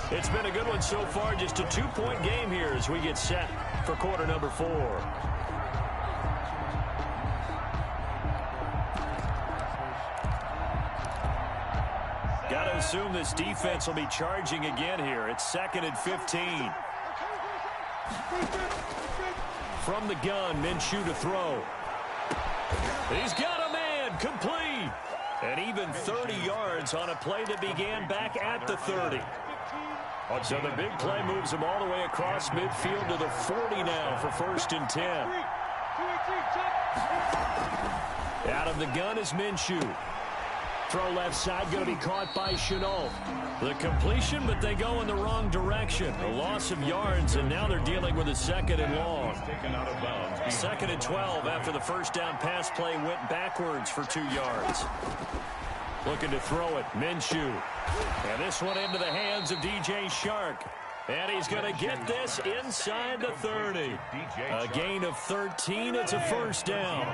It's been a good one so far. Just a 2-point game here as we get set for quarter number 4. Got to assume this defense will be charging again here. It's 2nd and 15. From the gun, Minshew to throw. He's got a man. Complete. And even 30 yards on a play that began back at the 30. So the big play moves him all the way across midfield to the 40 now for 1st and 10. Out of the gun is Minshew. Throw left side going to be caught by Chenault. The completion, but they go in the wrong direction. A loss of yards, and now they're dealing with a 2nd and long. 2nd and 12 after the 1st down pass play went backwards for 2 yards. Looking to throw it, Minshew. And this one into the hands of DJ Shark. And he's going to get this inside the 30. A gain of 13. It's a 1st down.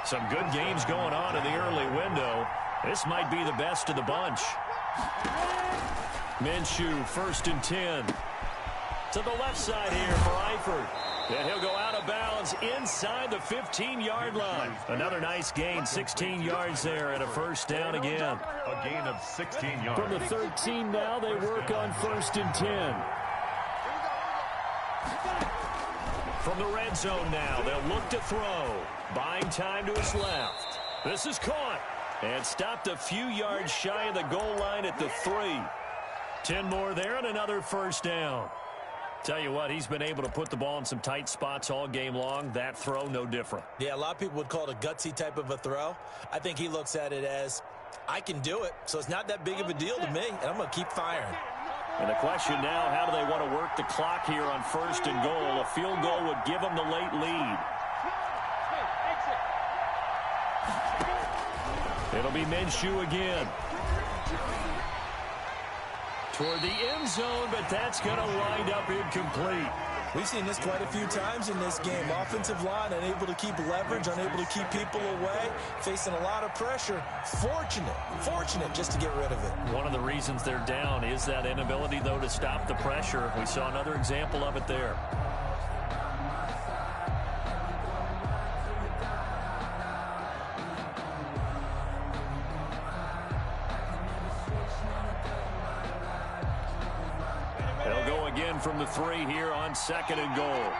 Some good games going on in the early window. This might be the best of the bunch. Minshew, 1st and 10. To the left side here for Eifert. And he'll go out of bounds inside the 15-yard line. Another nice gain, 16 yards there, and a 1st down again. A gain of 16 yards. From the 13 now, they work on 1st and 10. From the red zone now, they'll look to throw. Buying time to his left. This is caught. And stopped a few yards shy of the goal line at the 3. 10 more there and another 1st down. Tell you what, he's been able to put the ball in some tight spots all game long. That throw, no different. Yeah, a lot of people would call it a gutsy type of a throw. I think he looks at it as, I can do it, so it's not that big of a deal to me, and I'm going to keep firing. And the question now, how do they want to work the clock here on 1st and goal? A field goal would give them the late lead. It'll be Minshew again. toward the end zone, but that's going to wind up incomplete. We've seen this quite a few times in this game. Offensive line unable to keep leverage, unable to keep people away, facing a lot of pressure. Fortunate just to get rid of it. One of the reasons they're down is that inability, though, to stop the pressure. We saw another example of it there. They'll go again from the 3 here on 2nd and goal.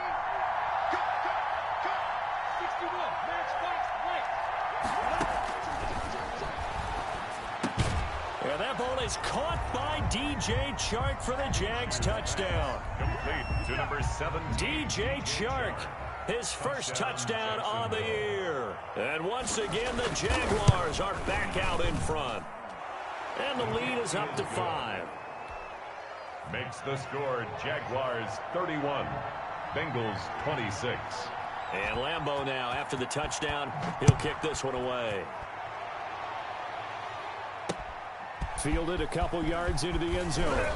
And that ball is caught by DJ Chark for the Jags touchdown. Complete to number 7. DJ Chark, his first touchdown on the year. And once again, the Jaguars are back out in front. And the lead is up to 5. Makes the score Jaguars 31, Bengals 26. And Lambeau now, after the touchdown, he'll kick this one away. Fielded a couple yards into the end zone.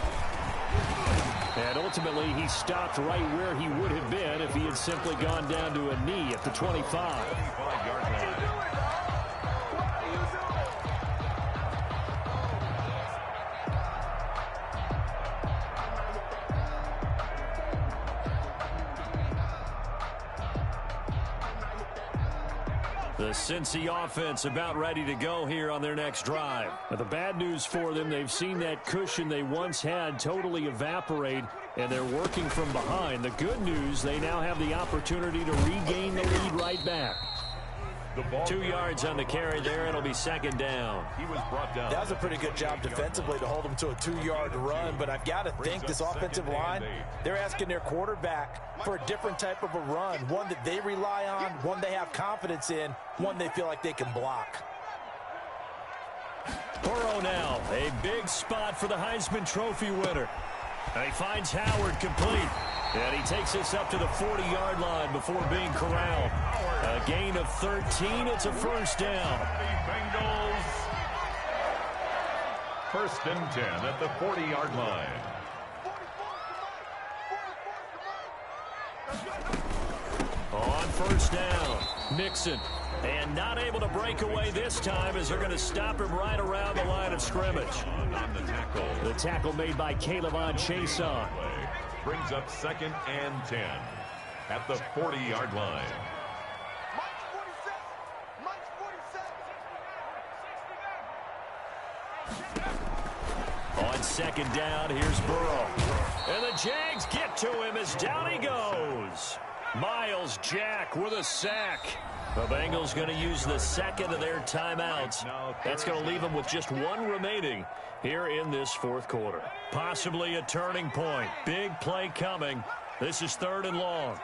And ultimately, he stopped right where he would have been if he had simply gone down to a knee at the 25. 25-yard line. The Cincy offense about ready to go here on their next drive. But the bad news for them, they've seen that cushion they once had totally evaporate, and they're working from behind. The good news, they now have the opportunity to regain the lead right back. 2 yards on the carry there. It'll be 2nd down. He was brought down. That was a pretty good job defensively to hold him to a 2-yard run, but I've got to think this offensive line, they're asking their quarterback for a different type of a run, one that they rely on, one they have confidence in, one they feel like they can block. Burrow now, a big spot for the Heisman Trophy winner. And he finds Howard complete. And he takes this up to the 40-yard line before being corralled. A gain of 13. It's a first down. Bengals. 1st and 10 at the 40-yard line. On first down, Mixon. And not able to break away this time as they're going to stop him right around the line of scrimmage. On the tackle. The tackle made by Caleb Chason. Brings up 2nd and 10 at the 40-yard line. On 2nd down, here's Burrow. And the Jags get to him as down he goes. Miles Jack with a sack. The Bengals going to use the 2nd of their timeouts. That's going to leave them with just 1 remaining here in this 4th quarter. Possibly a turning point. Big play coming. This is 3rd and long.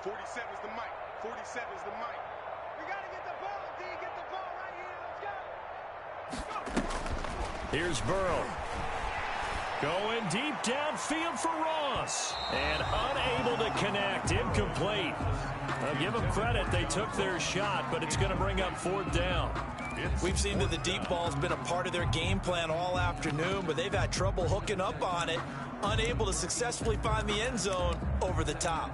47 is the mic. 47 is the mic. We got to get the ball, D. Get the ball right here. Let's go. Here's Burrow. Going deep downfield for Ross. And unable to connect. Incomplete. I'll give them credit. They took their shot, but it's going to bring up 4th down. We've seen that the deep ball's been a part of their game plan all afternoon, but they've had trouble hooking up on it, unable to successfully find the end zone over the top.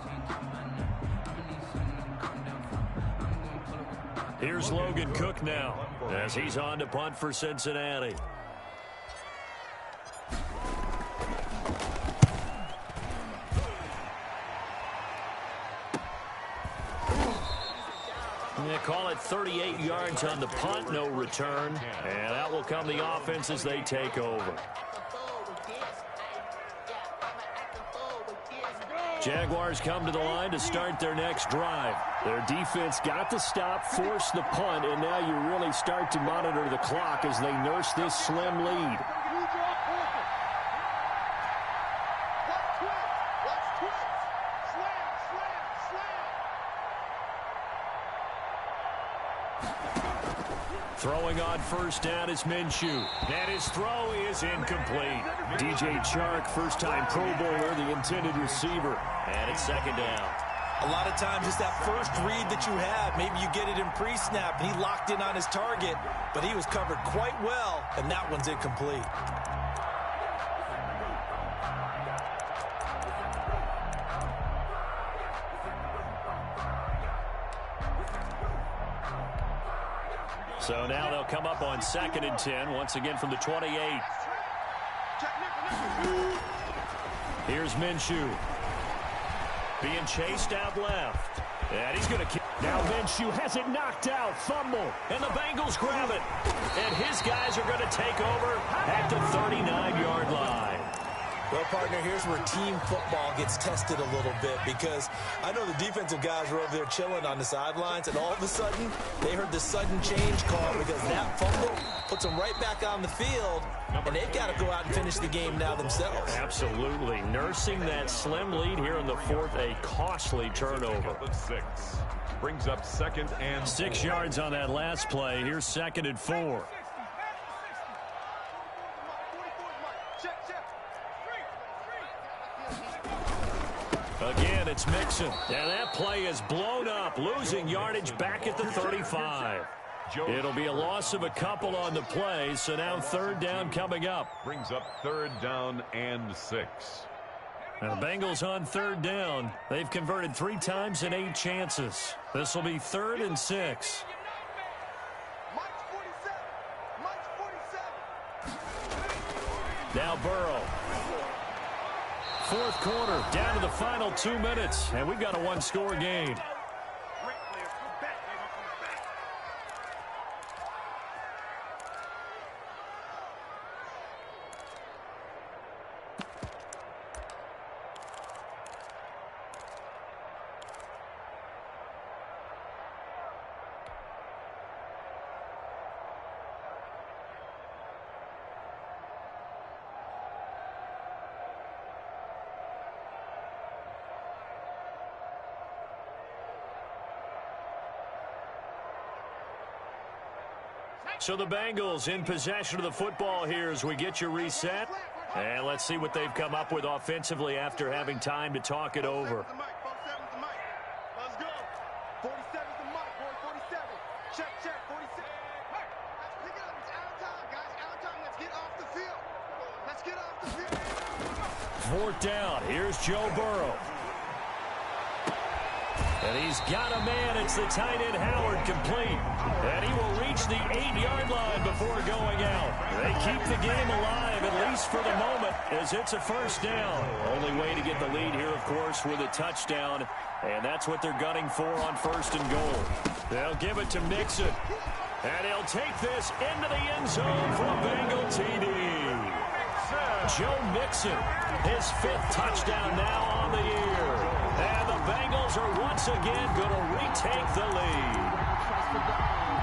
Here's Logan Cook now as he's on to punt for Cincinnati. They call it 38 yards on the punt, no return. And out will come the offense as they take over. Jaguars come to the line to start their next drive. Their defense got the stop, forced the punt, and now you really start to monitor the clock as they nurse this slim lead. Throwing on first down is Minshew. And his throw is incomplete. DJ Chark, first-time Pro Bowler, the intended receiver. And it's 2nd down. A lot of times it's that first read that you have. Maybe you get it in pre-snap, and he locked in on his target, but he was covered quite well, and that one's incomplete. So now they'll come up on 2nd and 10, once again from the 28. Here's Minshew. Being chased out left. And he's going to kick. Now Minshew has it knocked out. Fumble. And the Bengals grab it. And his guys are going to take over at the 39-yard line. Well, partner, here's where team football gets tested a little bit, because I know the defensive guys were over there chilling on the sidelines, and all of a sudden, they heard the sudden change call because that fumble puts them right back on the field, and they've got to go out and finish the game now themselves. Absolutely. Nursing that slim lead here in the 4th, a costly turnover. 6 brings up 2nd and 6 yards on that last play. Here's 2nd and 4. Again, it's Mixon. And that play is blown up, losing yardage back at the 35. It'll be a loss of a couple on the play, so now 3rd down coming up. Brings up 3rd down and 6. Now the Bengals on 3rd down. They've converted 3 times in 8 chances. This will be 3rd and 6. Now Burrow. 4th quarter, down to the final 2 minutes, and we've got a 1-score game. So the Bengals in possession of the football here as we get you reset. And let's see what they've come up with offensively after having time to talk it over. Let's go. 47's the mic, boy. 47. Check, 47. Pick it up. It's out of time, guys. Out of time. Let's get off the field. Let's get off the field. 4th down. Here's Joe Burrow. And he's got a man. It's the tight end Howard, complete. And he will reach the 8-yard line before going out. They keep the game alive, at least for the moment, as it's a 1st down. Only way to get the lead here, of course, with a touchdown. And that's what they're gunning for on 1st and goal. They'll give it to Mixon. And he'll take this into the end zone for a Bengal TD. Joe Mixon, his 5th touchdown now on the year. And the Bengals are once again going to retake the lead.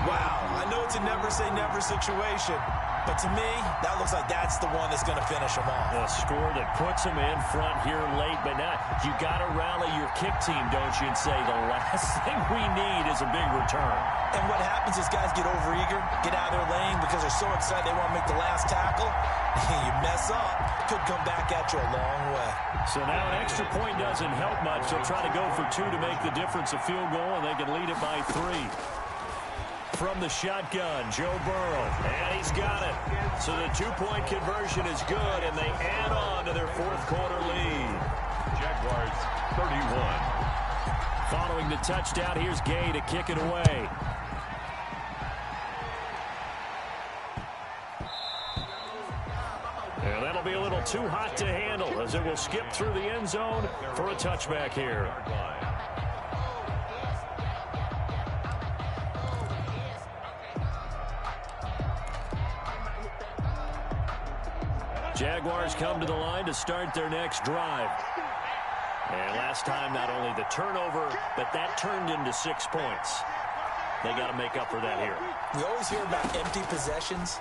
Wow, I know it's a never-say-never situation, but to me, that looks like that's the one that's going to finish them off. A score that puts them in front here late, but now you got to rally your kick team, don't you, and say the last thing we need is a big return. And what happens is guys get overeager, get out of their lane because they're so excited they want to make the last tackle. You mess up, could come back at you a long way. So now an extra point doesn't help much. They'll try to go for 2 to make the difference a field goal, and they can lead it by 3. From the shotgun, Joe Burrow, and he's got it. So the 2-point conversion is good, and they add on to their 4th quarter lead. Jaguars 31. Following the touchdown, here's Gay to kick it away. And that'll be a little too hot to handle as it will skip through the end zone for a touchback here. Jaguars come to the line to start their next drive. And last time, not only the turnover, but that turned into 6 points. They got to make up for that here. We always hear about empty possessions,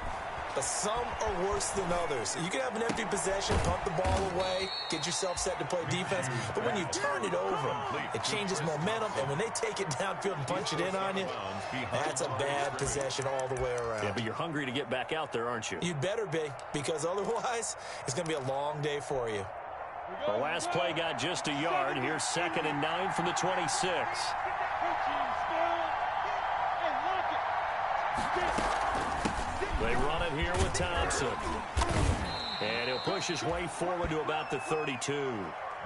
but some are worse than others. You can have an empty possession, pump the ball away, get yourself set to play defense, but when you turn it over, it changes momentum, and when they take it downfield and punch it in on you, that's a bad possession all the way around. Yeah, but you're hungry to get back out there, aren't you? You'd better be, because otherwise, it's going to be a long day for you. The last play got just a yard. Here's 2nd and 9 from the 26. They run it here with Thompson. And he'll push his way forward to about the 32.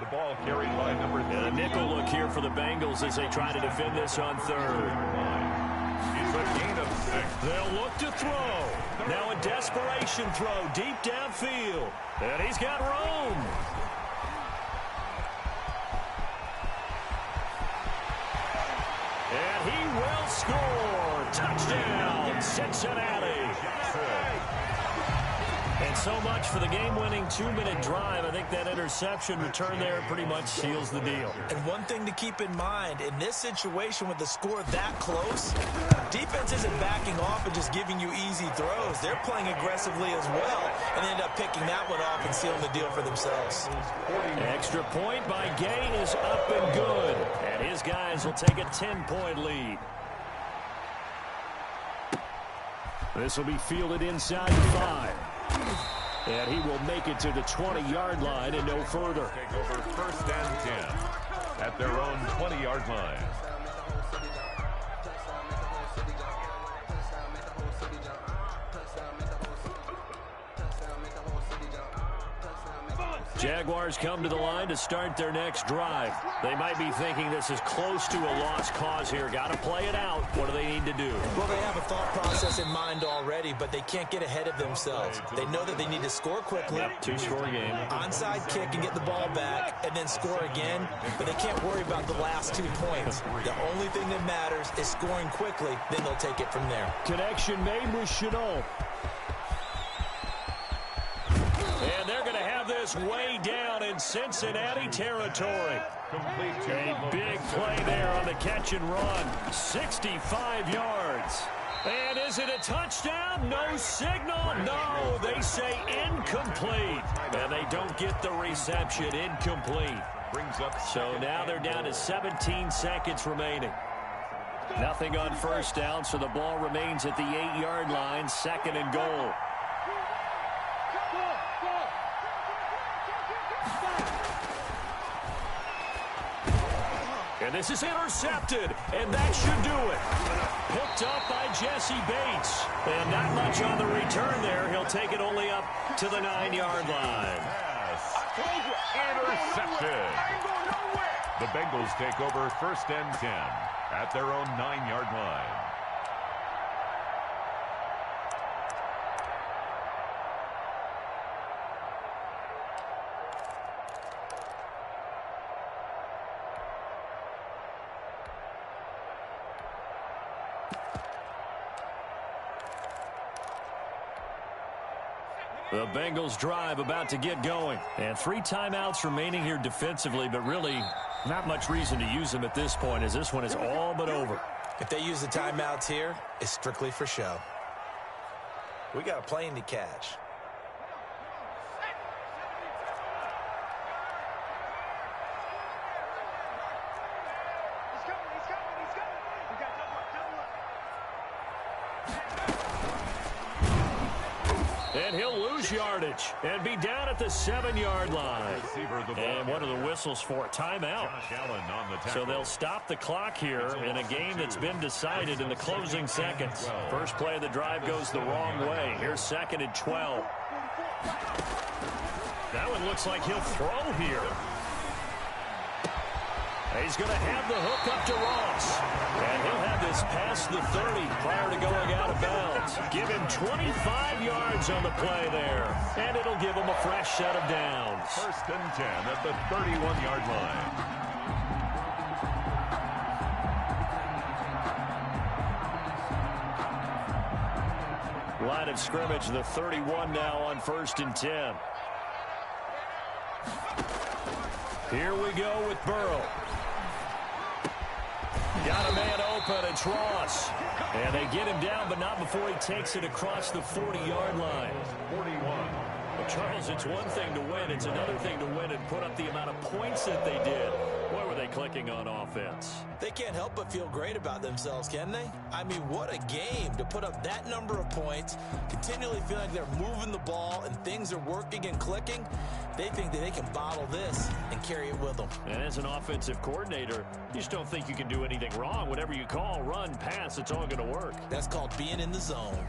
The ball carried by number 3. And a nickel look here for the Bengals as they try to defend this on 3rd. It's a gain of 6. They'll look to throw. Now a desperation throw deep downfield. And he's got room. And he will score. Touchdown, Cincinnati. And so much for the game-winning 2-minute drive. I think that interception return there pretty much seals the deal. And one thing to keep in mind, in this situation with the score that close, defense isn't backing off and just giving you easy throws. They're playing aggressively as well and end up picking that one off and sealing the deal for themselves. Extra point by Gay is up and good. And his guys will take a 10-point lead. This will be fielded inside the 5. And he will make it to the 20-yard line and no further. Take over 1st and 10 at their own 20-yard line. Jaguars come to the line to start their next drive. They might be thinking this is close to a lost cause here. Got to play it out. What do they need to do? Well, they have a thought process in mind already, but they can't get ahead of themselves. They know that they need to score quickly. Yep, 2-score game. Onside kick and get the ball back and then score again, but they can't worry about the last 2 points. The only thing that matters is scoring quickly, then they'll take it from there. Connection made with Chenault. And they're going to have this way down in Cincinnati territory. A big play there on the catch and run. 65 yards. And is it a touchdown? No signal. No, they say incomplete. And they don't get the reception. Incomplete. So now they're down to 17 seconds remaining. Nothing on 1st down, so the ball remains at the 8-yard line. 2nd and goal. And this is intercepted, and that should do it. Picked up by Jesse Bates. And not much on the return there. He'll take it only up to the 9-yard line. Intercepted. The Bengals take over 1st and 10 at their own 9-yard line. The Bengals drive about to get going. And 3 timeouts remaining here defensively, but really not much reason to use them at this point as this one is all but over. If they use the timeouts here, it's strictly for show. We got a plane to catch. And he'll lose yardage and be down at the 7-yard line. And what are the whistles for? Timeout. So they'll stop the clock here in a game that's been decided in the closing seconds. First play of the drive goes the wrong way. Here's 2nd and 12. That one looks like he'll throw here. He's going to have the hook up to Ross. And he'll have this past the 30 prior to going out of bounds. Give him 25 yards on the play there. And it'll give him a fresh set of downs. 1st and 10 at the 31-yard line. Line of scrimmage, the 31 now on 1st and 10. Here we go with Burrow. Got a man open, it's Ross. And they get him down, but not before he takes it across the 40-yard line. 41. Well, Charles, it's one thing to win. It's another thing to win and put up the amount of points that they did. Boy, were they clicking on offense. They can't help but feel great about themselves, can they? I mean, what a game to put up that number of points, continually feel like they're moving the ball and things are working and clicking. They think that they can bottle this and carry it with them. And as an offensive coordinator, you just don't think you can do anything wrong. Whatever you call, run, pass, it's all going to work. That's called being in the zone.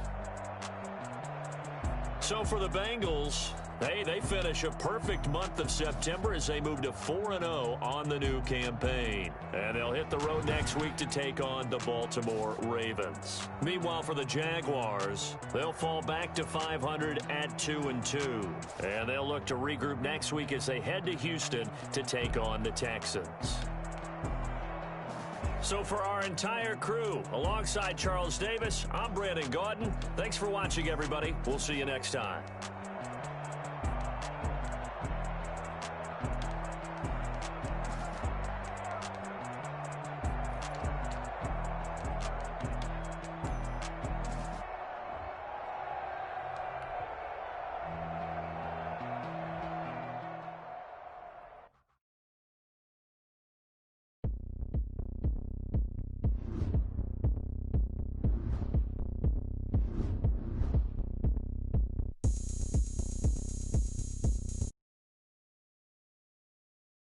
So for the Bengals, they finish a perfect month of September as they move to 4-0 on the new campaign. And they'll hit the road next week to take on the Baltimore Ravens. Meanwhile, for the Jaguars, they'll fall back to 500 at 2-2. And they'll look to regroup next week as they head to Houston to take on the Texans. So for our entire crew, alongside Charles Davis, I'm Brandon Gaudin. Thanks for watching, everybody. We'll see you next time.